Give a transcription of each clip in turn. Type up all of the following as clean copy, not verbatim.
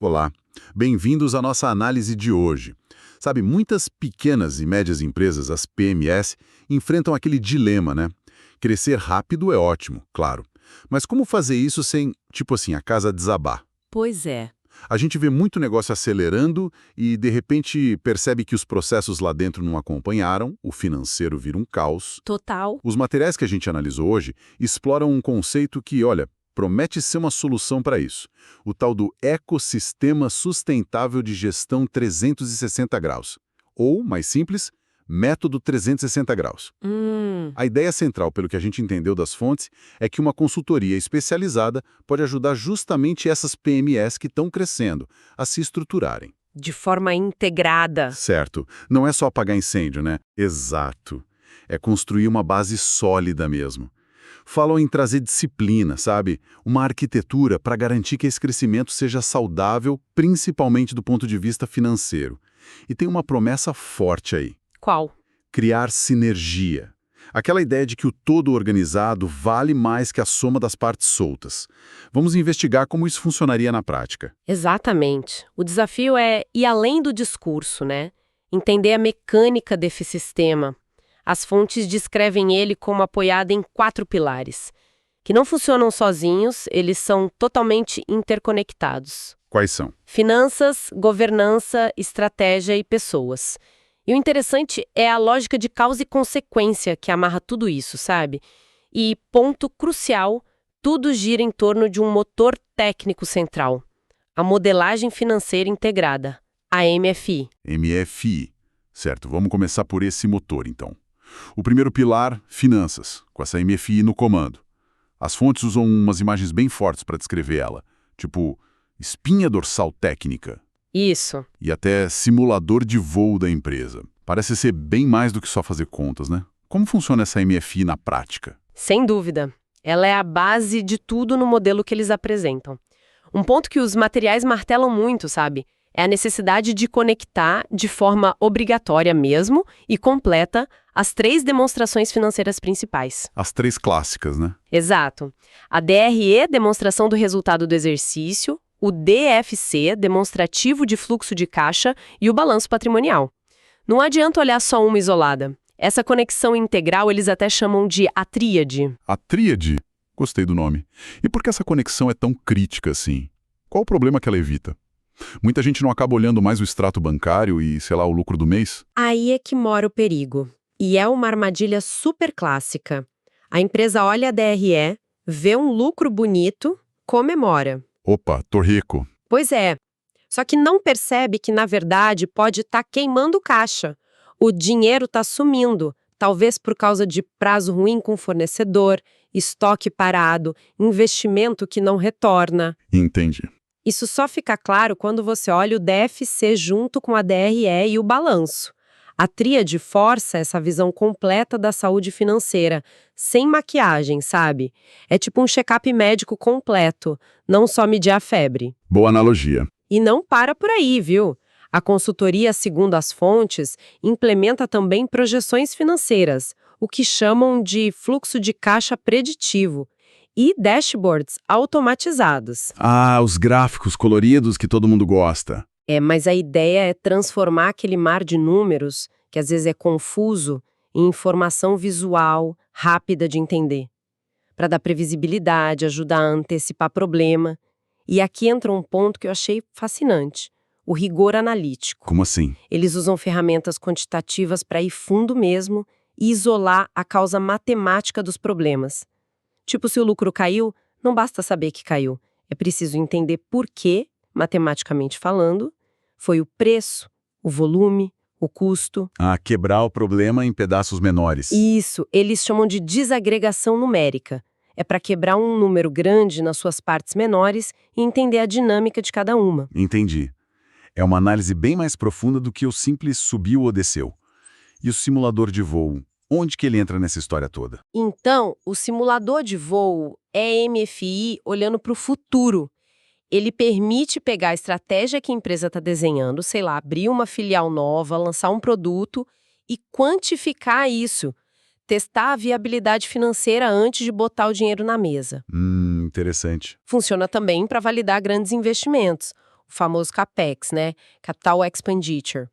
Olá, bem-vindos à nossa análise de hoje. Sabe, muitas pequenas e médias empresas, as PMS, enfrentam aquele dilema, né? Crescer rápido é ótimo, claro. Mas como fazer isso sem, tipo assim, a casa desabar? Pois é, A gente vê muito negócio acelerando e, de repente, percebe que os processos lá dentro não acompanharam, o financeiro vira um caos. total. Os materiais que a gente analisou hoje exploram um conceito que, olha, promete ser uma solução para isso. O tal do ecossistema sustentável de gestão 360 graus. Ou, mais simples, método 360 graus. A ideia central, pelo que a gente entendeu das fontes, é que uma consultoria especializada pode ajudar justamente essas PMEs que estão crescendo a se estruturarem. De forma integrada. Certo. Não é só apagar incêndio, né? Exato. É construir uma base sólida mesmo. Falam em trazer disciplina, sabe? Uma arquitetura para garantir que esse crescimento seja saudável, principalmente do ponto de vista financeiro. E tem uma promessa forte aí: Qual? criar sinergia. Aquela ideia de que o todo organizado vale mais que a soma das partes soltas. Vamos investigar como isso funcionaria na prática. Exatamente. O desafio é ir além do discurso, né? Entender a mecânica desse sistema. As fontes descrevem ele como apoiado em 4 pilares, que não funcionam sozinhos, eles são totalmente interconectados. Quais são? Finanças, governança, estratégia e pessoas. E o interessante é a lógica de causa e consequência que amarra tudo isso, sabe? E, ponto crucial, tudo gira em torno de um motor técnico central, a modelagem financeira integrada, a MFI. MFI. Certo, vamos começar por esse motor, então. O primeiro pilar, finanças, com essa MFI no comando. As fontes usam umas imagens bem fortes para descrever ela, tipo espinha dorsal técnica Isso. e até simulador de voo da empresa. Parece ser bem mais do que só fazer contas, né? Como funciona essa MFI na prática? Sem dúvida. Ela é a base de tudo no modelo que eles apresentam. Um ponto que os materiais martelam muito, sabe? É a necessidade de conectar de forma obrigatória mesmo e completa as 3 demonstrações financeiras principais. As 3 clássicas, né? Exato. A DRE, demonstração do resultado do exercício, o DFC, demonstrativo de fluxo de caixa, e o balanço patrimonial. Não adianta olhar só uma isolada. Essa conexão integral eles até chamam de a tríade. A tríade. Gostei do nome. E por que essa conexão é tão crítica assim? Qual o problema que ela evita? Muita gente não acaba olhando mais o extrato bancário e, sei lá, o lucro do mês? Aí é que mora o perigo. E é uma armadilha super clássica. A empresa olha a DRE, vê um lucro bonito, comemora. Opa, tô rico. Pois é. Só que não percebe que, na verdade, pode estar queimando caixa. O dinheiro está sumindo, talvez por causa de prazo ruim com o fornecedor, estoque parado, investimento que não retorna. Entendi. Isso só fica claro quando você olha o DFC junto com a DRE e o balanço. A tríade força essa visão completa da saúde financeira, sem maquiagem, sabe? É tipo um check-up médico completo, não só medir a febre. Boa analogia. E não para por aí, viu? A consultoria, segundo as fontes, implementa também projeções financeiras, o que chamam de fluxo de caixa preditivo, e dashboards automatizados. Ah, os gráficos coloridos que todo mundo gosta. Mas a ideia é transformar aquele mar de números, que às vezes é confuso, em informação visual, rápida de entender. Para dar previsibilidade, ajudar a antecipar problema. E aqui entra um ponto que eu achei fascinante: o rigor analítico. Como assim? Eles usam ferramentas quantitativas para ir fundo mesmo e isolar a causa matemática dos problemas. Tipo, se o lucro caiu, não basta saber que caiu. É preciso entender por quê, matematicamente falando, foi o preço, o volume, o custo. Ah, quebrar o problema em pedaços menores. Isso, eles chamam de desagregação numérica. É para quebrar um número grande nas suas partes menores e entender a dinâmica de cada uma. Entendi. É uma análise bem mais profunda do que o simples subiu ou desceu. E o simulador de voo? Onde que ele entra nessa história toda? Então, o simulador de voo é MFI olhando para o futuro. Ele permite pegar a estratégia que a empresa está desenhando, sei lá, abrir uma filial nova, lançar um produto e quantificar isso. Testar a viabilidade financeira antes de botar o dinheiro na mesa. Interessante. Funciona também para validar grandes investimentos. o famoso CAPEX, né? Capital Expenditure.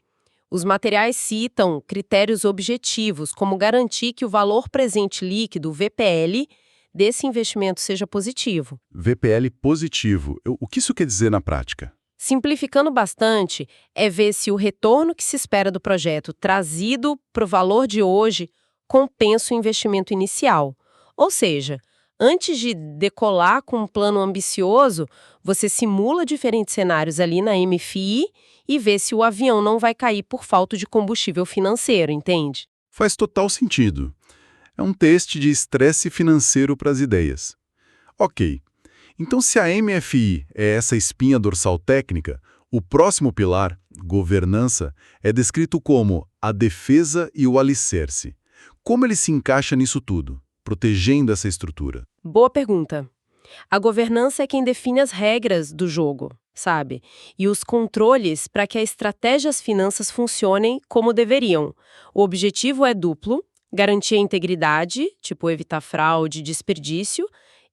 Os materiais citam critérios objetivos, como garantir que o valor presente líquido, VPL, desse investimento seja positivo. VPL positivo. O que isso quer dizer na prática? Simplificando bastante, é ver se o retorno que se espera do projeto trazido para o valor de hoje compensa o investimento inicial. Ou seja, antes de decolar com um plano ambicioso, você simula diferentes cenários ali na MFI e vê se o avião não vai cair por falta de combustível financeiro, entende? Faz total sentido. É um teste de estresse financeiro para as ideias. Ok. Então, se a MFI é essa espinha dorsal técnica, o próximo pilar, governança, é descrito como a defesa e o alicerce. Como ele se encaixa nisso tudo, protegendo essa estrutura? Boa pergunta. A governança é quem define as regras do jogo, sabe? E os controles para que a estratégia e as finanças funcionem como deveriam. O objetivo é duplo: garantir a integridade, tipo evitar fraude, desperdício,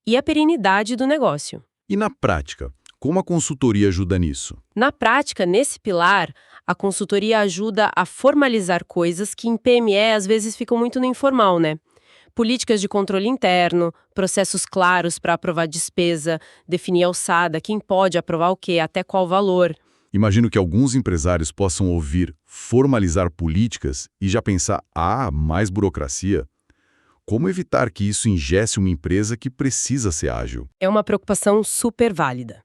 e a perenidade do negócio. E na prática, como a consultoria ajuda nisso? Na prática, nesse pilar, a consultoria ajuda a formalizar coisas que em PME às vezes ficam muito no informal, né? Políticas de controle interno, processos claros para aprovar despesa, definir a alçada, quem pode aprovar o quê, até qual valor. Imagino que alguns empresários possam ouvir formalizar políticas e já pensar, mais burocracia. Como evitar que isso ingesse uma empresa que precisa ser ágil? É uma preocupação super válida.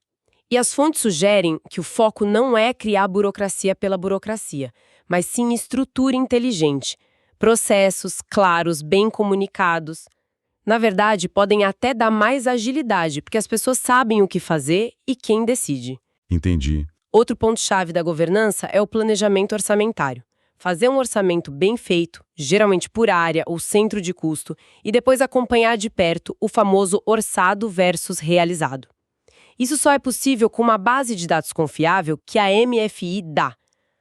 E as fontes sugerem que o foco não é criar burocracia pela burocracia, mas sim estrutura inteligente, processos claros, bem comunicados. Na verdade, podem até dar mais agilidade, porque as pessoas sabem o que fazer e quem decide. Entendi. Outro ponto-chave da governança é o planejamento orçamentário. Fazer um orçamento bem feito, geralmente por área ou centro de custo, e depois acompanhar de perto o famoso orçado versus realizado. Isso só é possível com uma base de dados confiável que a MFI dá.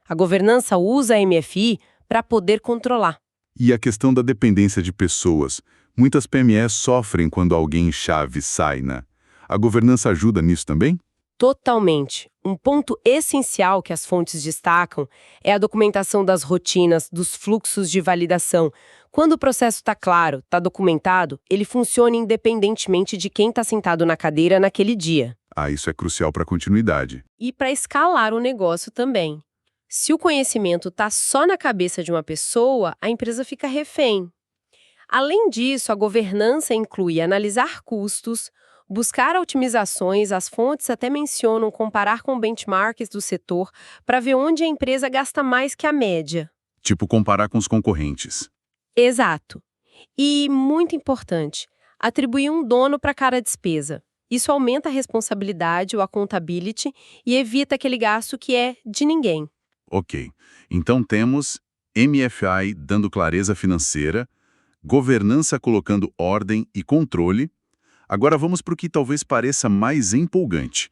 A governança usa a MFI para poder controlar. E a questão da dependência de pessoas. Muitas PMEs sofrem quando alguém-chave sai, né? A governança ajuda nisso também? Totalmente. Um ponto essencial que as fontes destacam é a documentação das rotinas, dos fluxos de validação. Quando o processo está claro, está documentado, ele funciona independentemente de quem está sentado na cadeira naquele dia. Isso é crucial para a continuidade. E para escalar o negócio também. Se o conhecimento está só na cabeça de uma pessoa, a empresa fica refém. Além disso, a governança inclui analisar custos, buscar otimizações, as fontes até mencionam comparar com benchmarks do setor para ver onde a empresa gasta mais que a média. Tipo comparar com os concorrentes. Exato. E, muito importante, atribuir um dono para cada despesa. Isso aumenta a responsabilidade, o accountability, e evita aquele gasto que é de ninguém. Ok. Então temos MFI dando clareza financeira, governança colocando ordem e controle. Agora vamos para o que talvez pareça mais empolgante.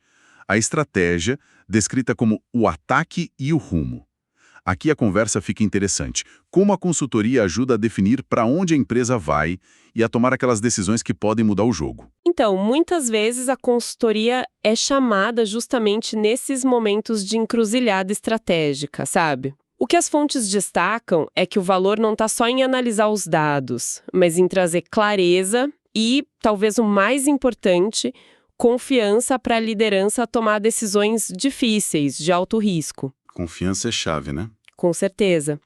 A estratégia, descrita como o ataque e o rumo. Aqui a conversa fica interessante. Como a consultoria ajuda a definir para onde a empresa vai e a tomar aquelas decisões que podem mudar o jogo? Então, muitas vezes a consultoria é chamada justamente nesses momentos de encruzilhada estratégica, sabe? O que as fontes destacam é que o valor não está só em analisar os dados, mas em trazer clareza e, talvez o mais importante, confiança para a liderança tomar decisões difíceis, de alto risco. Confiança é chave, né? Com certeza.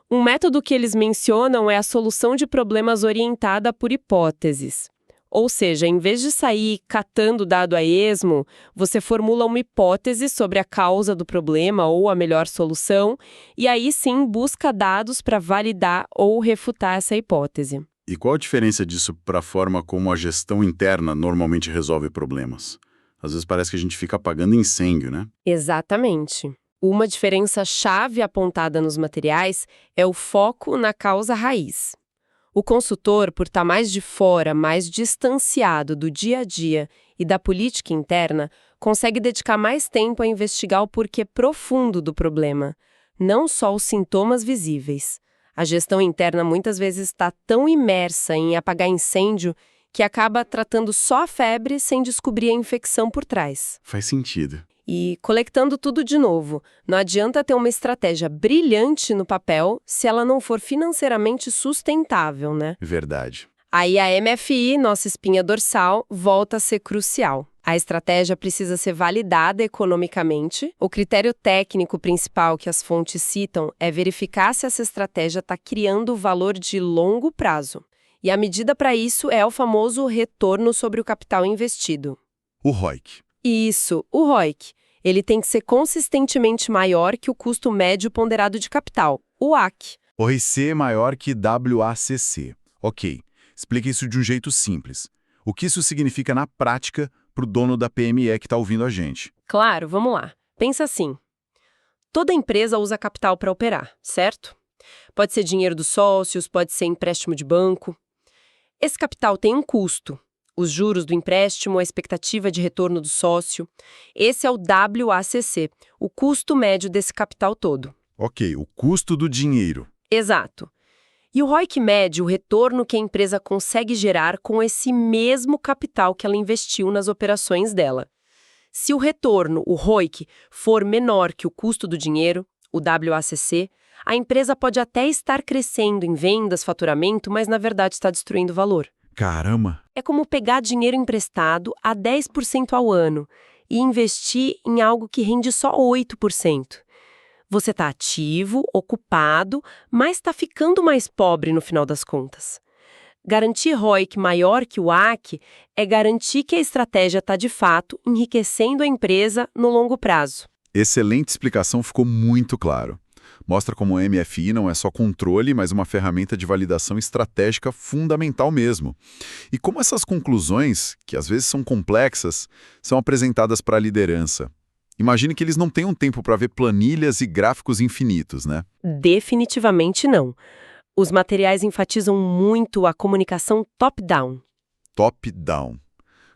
Um método que eles mencionam é a solução de problemas orientada por hipóteses. Ou seja, em vez de sair catando dado a esmo, você formula uma hipótese sobre a causa do problema ou a melhor solução, e aí sim busca dados para validar ou refutar essa hipótese. E qual a diferença disso para a forma como a gestão interna normalmente resolve problemas? Às vezes parece que a gente fica apagando incêndio, né? Exatamente. Uma diferença chave apontada nos materiais é o foco na causa raiz. O consultor, por estar mais de fora, mais distanciado do dia a dia e da política interna, consegue dedicar mais tempo a investigar o porquê profundo do problema, não só os sintomas visíveis. A gestão interna muitas vezes está tão imersa em apagar incêndio que acaba tratando só a febre sem descobrir a infecção por trás. Faz sentido. E colectando tudo de novo, não adianta ter uma estratégia brilhante no papel se ela não for financeiramente sustentável, né? Verdade. Aí a MFI, nossa espinha dorsal, volta a ser crucial. A estratégia precisa ser validada economicamente. O critério técnico principal que as fontes citam é verificar se essa estratégia está criando valor de longo prazo. E a medida para isso é o famoso retorno sobre o capital investido. O ROIC. Isso, o ROIC. Ele tem que ser consistentemente maior que o custo médio ponderado de capital, o WACC. ORC maior que WACC. Ok, explica isso de um jeito simples. O que isso significa na prática para o dono da PME que está ouvindo a gente? Claro, vamos lá. Pensa assim. Toda empresa usa capital para operar, certo? Pode ser dinheiro dos sócios, pode ser empréstimo de banco. Esse capital tem um custo. Os juros do empréstimo, a expectativa de retorno do sócio. Esse é o WACC, o custo médio desse capital todo. Ok, o custo do dinheiro. Exato. E o ROIC mede o retorno que a empresa consegue gerar com esse mesmo capital que ela investiu nas operações dela. Se o retorno, o ROIC, for menor que o custo do dinheiro, o WACC, a empresa pode até estar crescendo em vendas, faturamento, mas na verdade está destruindo valor. Caramba! É como pegar dinheiro emprestado a 10% ao ano e investir em algo que rende só 8%. Você está ativo, ocupado, mas está ficando mais pobre no final das contas. Garantir ROIC maior que o AC é garantir que a estratégia está, de fato, enriquecendo a empresa no longo prazo. Excelente explicação, ficou muito claro. Mostra como o MFI não é só controle, mas uma ferramenta de validação estratégica fundamental mesmo. E como essas conclusões, que às vezes são complexas, são apresentadas para a liderança. Imagine que eles não tenham tempo para ver planilhas e gráficos infinitos, né? Definitivamente não. Os materiais enfatizam muito a comunicação top-down. Top-down.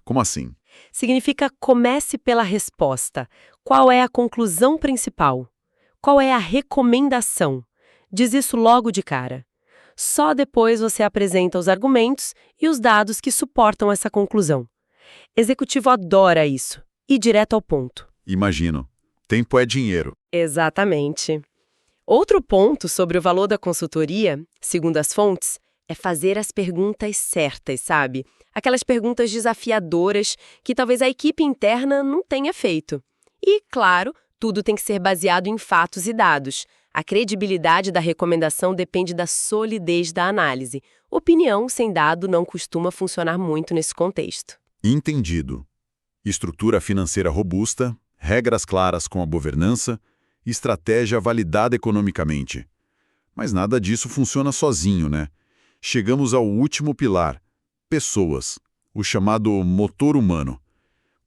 Como assim? Significa comece pela resposta. Qual é a conclusão principal? Qual é a recomendação? Diz isso logo de cara. Só depois você apresenta os argumentos e os dados que suportam essa conclusão. Executivo adora isso. Ir direto ao ponto. Imagino. Tempo é dinheiro. Exatamente. Outro ponto sobre o valor da consultoria, segundo as fontes, é fazer as perguntas certas, sabe? Aquelas perguntas desafiadoras que talvez a equipe interna não tenha feito. E, claro, tudo tem que ser baseado em fatos e dados. A credibilidade da recomendação depende da solidez da análise. Opinião sem dado não costuma funcionar muito nesse contexto. Entendido. Estrutura financeira robusta, regras claras com a governança, estratégia validada economicamente. Mas nada disso funciona sozinho, né? Chegamos ao último pilar, pessoas, o chamado motor humano.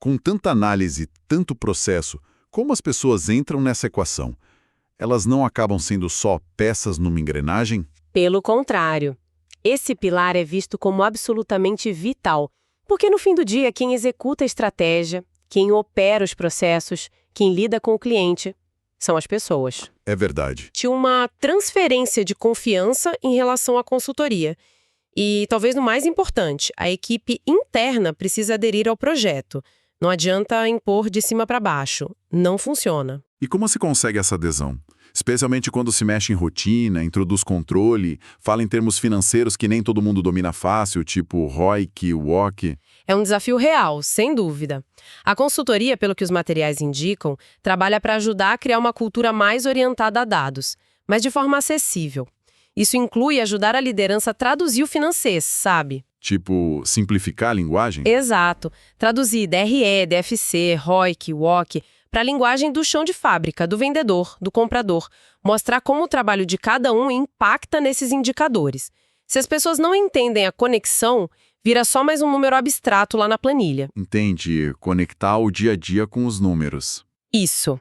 Com tanta análise, tanto processo, como as pessoas entram nessa equação? Elas não acabam sendo só peças numa engrenagem? Pelo contrário. Esse pilar é visto como absolutamente vital, porque no fim do dia quem executa a estratégia, quem opera os processos, quem lida com o cliente, são as pessoas. É verdade. Tinha uma transferência de confiança em relação à consultoria. E, talvez no mais importante, a equipe interna precisa aderir ao projeto. Não adianta impor de cima para baixo. Não funciona. E como se consegue essa adesão? Especialmente quando se mexe em rotina, introduz controle, fala em termos financeiros que nem todo mundo domina fácil, tipo ROIC, WACC. É um desafio real, sem dúvida. A consultoria, pelo que os materiais indicam, trabalha para ajudar a criar uma cultura mais orientada a dados, mas de forma acessível. Isso inclui ajudar a liderança a traduzir o financeiro, sabe? Tipo, simplificar a linguagem? Exato. Traduzir DRE, DFC, ROIC, WACC para a linguagem do chão de fábrica, do vendedor, do comprador. Mostrar como o trabalho de cada um impacta nesses indicadores. Se as pessoas não entendem a conexão, vira só mais um número abstrato lá na planilha. Entendi. Conectar o dia a dia com os números. Isso.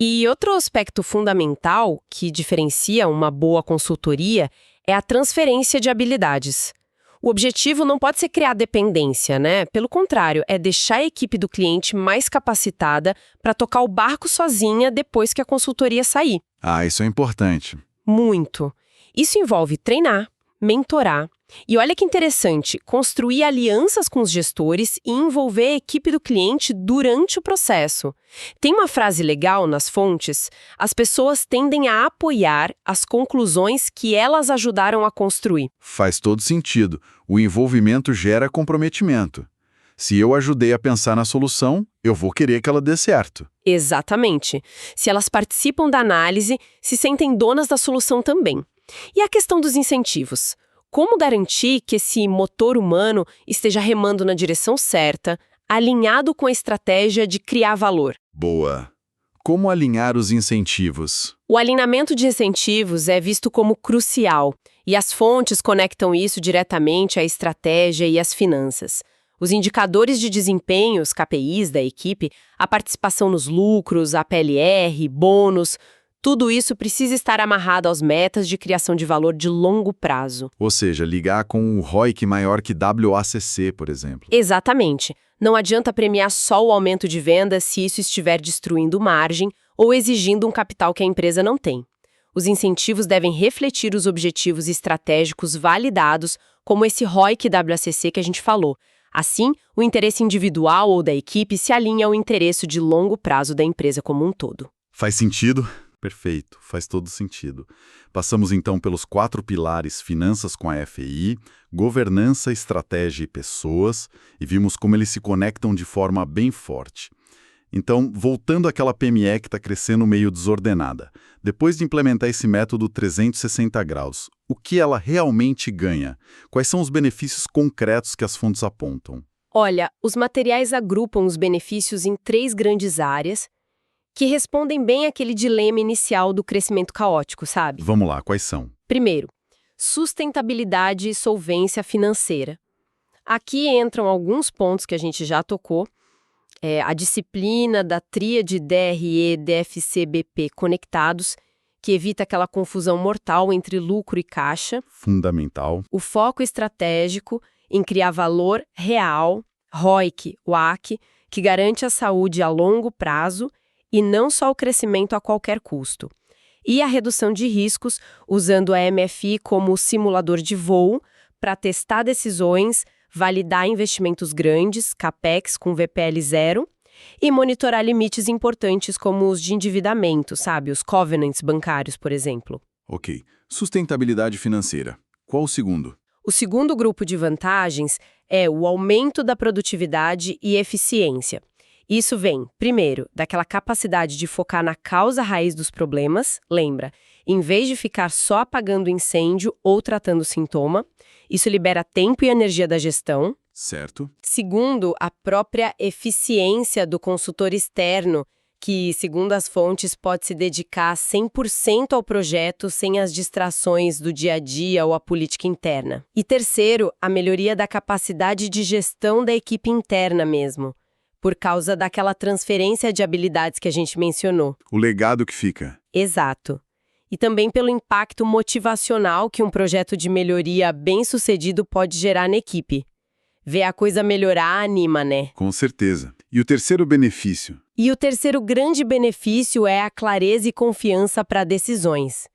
E outro aspecto fundamental que diferencia uma boa consultoria é a transferência de habilidades. O objetivo não pode ser criar dependência, né? Pelo contrário, é deixar a equipe do cliente mais capacitada para tocar o barco sozinha depois que a consultoria sair. Ah, isso é importante. Muito. Isso envolve treinar, mentorar, E olha que interessante, construir alianças com os gestores e envolver a equipe do cliente durante o processo. Tem uma frase legal nas fontes: as pessoas tendem a apoiar as conclusões que elas ajudaram a construir. Faz todo sentido. O envolvimento gera comprometimento. Se eu ajudei a pensar na solução, eu vou querer que ela dê certo. Exatamente. Se elas participam da análise, se sentem donas da solução também. E a questão dos incentivos? Como garantir que esse motor humano esteja remando na direção certa, alinhado com a estratégia de criar valor? Boa. Como alinhar os incentivos? O alinhamento de incentivos é visto como crucial, e as fontes conectam isso diretamente à estratégia e às finanças. Os indicadores de desempenho, os KPIs da equipe, a participação nos lucros, a PLR, bônus, tudo isso precisa estar amarrado às metas de criação de valor de longo prazo. Ou seja, ligar com o ROIC maior que WACC, por exemplo. Exatamente. Não adianta premiar só o aumento de vendas se isso estiver destruindo margem ou exigindo um capital que a empresa não tem. Os incentivos devem refletir os objetivos estratégicos validados, como esse ROIC-WACC que a gente falou. Assim, o interesse individual ou da equipe se alinha ao interesse de longo prazo da empresa como um todo. Faz sentido? Perfeito, faz todo sentido. Passamos então pelos 4 pilares: finanças com a FI, governança, estratégia e pessoas, e vimos como eles se conectam de forma bem forte. Então, voltando àquela PME que está crescendo meio desordenada, depois de implementar esse método 360 graus, o que ela realmente ganha? Quais são os benefícios concretos que as fontes apontam? Olha, os materiais agrupam os benefícios em 3 grandes áreas que respondem bem àquele dilema inicial do crescimento caótico, sabe? Vamos lá, quais são? Primeiro, sustentabilidade e solvência financeira. Aqui entram alguns pontos que a gente já tocou. A disciplina da tríade DRE, DFC, BP conectados, que evita aquela confusão mortal entre lucro e caixa. Fundamental. O foco estratégico em criar valor real, ROIC, WACC, que garante a saúde a longo prazo e não só o crescimento a qualquer custo. E a redução de riscos, usando a MFI como simulador de voo para testar decisões, validar investimentos grandes, CAPEX com VPL 0, e monitorar limites importantes como os de endividamento, sabe? Os covenants bancários, por exemplo. Ok. Sustentabilidade financeira. Qual o segundo? O segundo grupo de vantagens é o aumento da produtividade e eficiência. Isso vem, primeiro, daquela capacidade de focar na causa raiz dos problemas, lembra, em vez de ficar só apagando incêndio ou tratando o sintoma. Isso libera tempo e energia da gestão. Certo. Segundo, a própria eficiência do consultor externo, que, segundo as fontes, pode se dedicar 100% ao projeto sem as distrações do dia a dia ou a política interna. E terceiro, a melhoria da capacidade de gestão da equipe interna mesmo, por causa daquela transferência de habilidades que a gente mencionou. O legado que fica. Exato. E também pelo impacto motivacional que um projeto de melhoria bem-sucedido pode gerar na equipe. Ver a coisa melhorar anima, né? Com certeza. E o terceiro benefício? E o terceiro grande benefício é a clareza e confiança para decisões.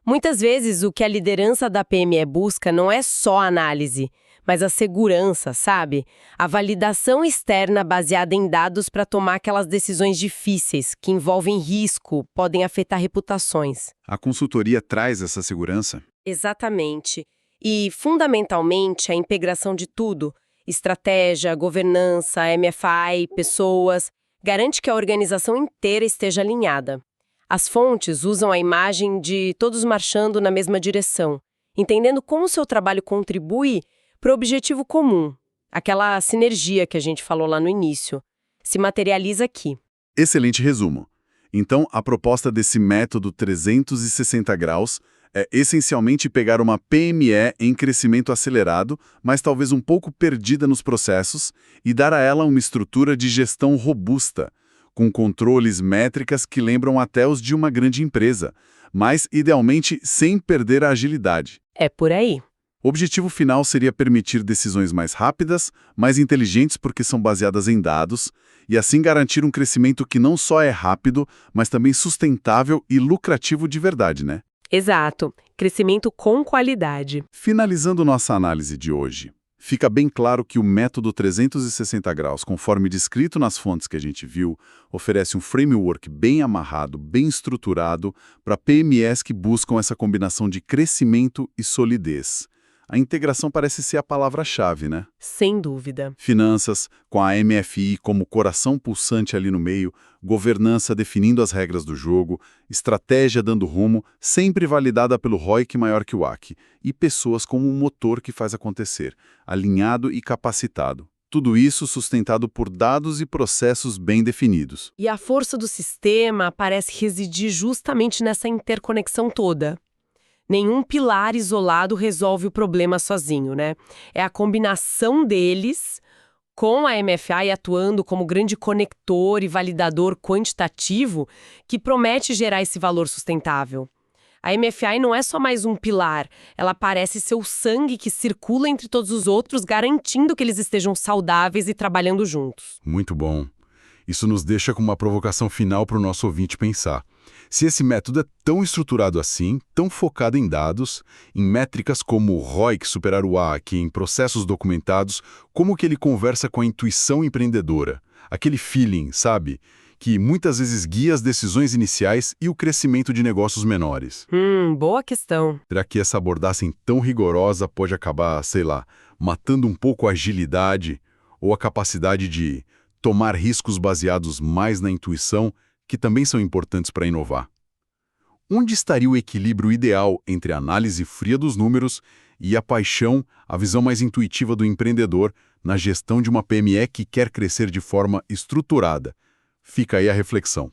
Muitas vezes, o que a liderança da PME busca não é só análise, mas a segurança, sabe? A validação externa baseada em dados para tomar aquelas decisões difíceis, que envolvem risco, podem afetar reputações. A consultoria traz essa segurança? Exatamente. E, fundamentalmente, a integração de tudo, estratégia, governança, MFI, pessoas, garante que a organização inteira esteja alinhada. As fontes usam a imagem de todos marchando na mesma direção, entendendo como o seu trabalho contribui para o objetivo comum, aquela sinergia que a gente falou lá no início, se materializa aqui. Excelente resumo. Então, a proposta desse método 360 graus é essencialmente pegar uma PME em crescimento acelerado, mas talvez um pouco perdida nos processos, e dar a ela uma estrutura de gestão robusta, com controles métricas que lembram até os de uma grande empresa, mas, idealmente, sem perder a agilidade. É por aí. O objetivo final seria permitir decisões mais rápidas, mais inteligentes porque são baseadas em dados, e assim garantir um crescimento que não só é rápido, mas também sustentável e lucrativo de verdade, né? Exato. Crescimento com qualidade. Finalizando nossa análise de hoje, fica bem claro que o método 360 graus, conforme descrito nas fontes que a gente viu, oferece um framework bem amarrado, bem estruturado para PMEs que buscam essa combinação de crescimento e solidez. A integração parece ser a palavra-chave, né? Sem dúvida. Finanças, com a MFI como coração pulsante ali no meio, governança definindo as regras do jogo, estratégia dando rumo, sempre validada pelo ROIC maior que o AC, e pessoas como um motor que faz acontecer, alinhado e capacitado. Tudo isso sustentado por dados e processos bem definidos. E a força do sistema parece residir justamente nessa interconexão toda. Nenhum pilar isolado resolve o problema sozinho, né? É a combinação deles, com a MFI atuando como grande conector e validador quantitativo, que promete gerar esse valor sustentável. A MFI não é só mais um pilar, ela parece ser o sangue que circula entre todos os outros, garantindo que eles estejam saudáveis e trabalhando juntos. Muito bom. Isso nos deixa com uma provocação final para o nosso ouvinte pensar. Se esse método é tão estruturado assim, tão focado em dados, em métricas como o ROIC superar o AC, em processos documentados, como que ele conversa com a intuição empreendedora? Aquele feeling, sabe? Que muitas vezes guia as decisões iniciais e o crescimento de negócios menores. Boa questão. Será que essa abordagem tão rigorosa pode acabar, sei lá, matando um pouco a agilidade ou a capacidade de tomar riscos baseados mais na intuição, que também são importantes para inovar? Onde estaria o equilíbrio ideal entre a análise fria dos números e a paixão, a visão mais intuitiva do empreendedor na gestão de uma PME que quer crescer de forma estruturada? Fica aí a reflexão.